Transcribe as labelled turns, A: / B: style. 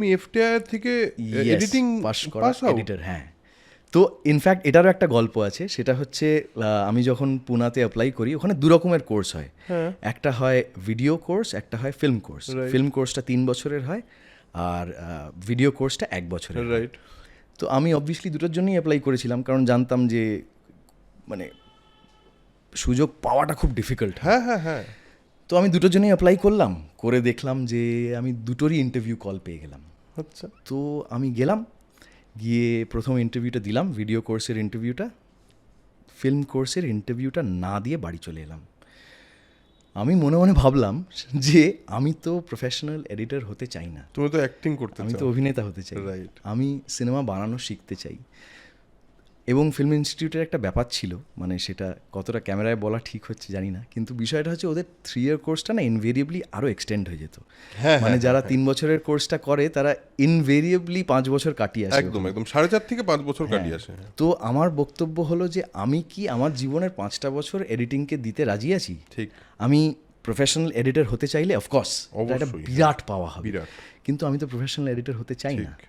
A: আমি এফটিআই থেকে editing
B: pass করা
A: পাস আউট।
B: এডিটর, হ্যাঁ। তো ইনফ্যাক্ট এটারও একটা গল্প আছে, সেটা হচ্ছে আমি যখন পুনাতে অ্যাপ্লাই করি, ওখানে দু রকমের কোর্স হয়।
A: হ্যাঁ,
B: একটা হয় ভিডিও কোর্স, একটা হয় ফিল্ম কোর্স।
A: Right.
B: ফিল্ম কোর্সটা 3 বছরের হয়, আর ভিডিও কোর্সটা 1 বছরের হয়।
A: রাইট।
B: তো আমি অবভিয়াসলি দুটোর জন্যই অ্যাপ্লাই করেছিলাম, কারণ জানতাম যে মানে সুযোগ পাওয়াটা খুব ডিফিকাল্ট।
A: হ্যাঁ হ্যাঁ হ্যাঁ।
B: তো আমি দুটোর জন্যই অ্যাপ্লাই করলাম, করে দেখলাম যে আমি দুটোরই ইন্টারভিউ কল পেয়ে গেলাম।
A: আচ্ছা।
B: তো আমি গেলাম, গিয়ে প্রথম ইন্টারভিউটা দিলাম, ভিডিও কোর্সের ইন্টারভিউটা। ফিল্ম কোর্সের ইন্টারভিউটা না দিয়ে বাড়ি চলে এলাম। আমি মনে মনে ভাবলাম যে আমি তো প্রফেশনাল এডিটর হতে চাই না,
A: তুমি তো অ্যাক্টিং করতে
B: আমি তো
A: চাও।
B: অভিনেতা হতে চাই,
A: রাইট।
B: আমি সিনেমা বানানো শিখতে চাই। এবং ফিল্ম ইনস্টিটিউটের একটা ব্যাপার ছিল, মানে সেটা কতটা ক্যামেরায় বলা ঠিক হচ্ছে জানি না, কিন্তু বিষয়টা হচ্ছে ওদের 3 ইয়ার কোর্সটা না ইনভেরিয়েবলি আরও এক্সটেন্ড হয়ে যেত।
A: হ্যাঁ
B: মানে
A: হ্যাঁ,
B: যারা
A: হ্যাঁ,
B: 3 বছরের কোর্সটা করে তারা ইনভেরিয়েবলি 5 বছর কাটিয়ে আসে
A: একদম
B: ওখানে।
A: একদম 4.5 থেকে 5 বছর
B: হ্যাঁ।
A: কাটিয়ে আসে।
B: তো আমার বক্তব্য হলো যে আমি কি আমার জীবনের 5টা বছর এডিটিংকে দিতে রাজি আছি।
A: ঠিক।
B: আমি প্রফেশনাল এডিটর হতে চাইলে অফকোর্স এটা একটা
A: অবশ্যই,
B: বিরাট পাওয়া হবে,
A: বিরাট।
B: কিন্তু আমি তো প্রফেশনাল এডিটর হতে চাই না।
A: ঠিক।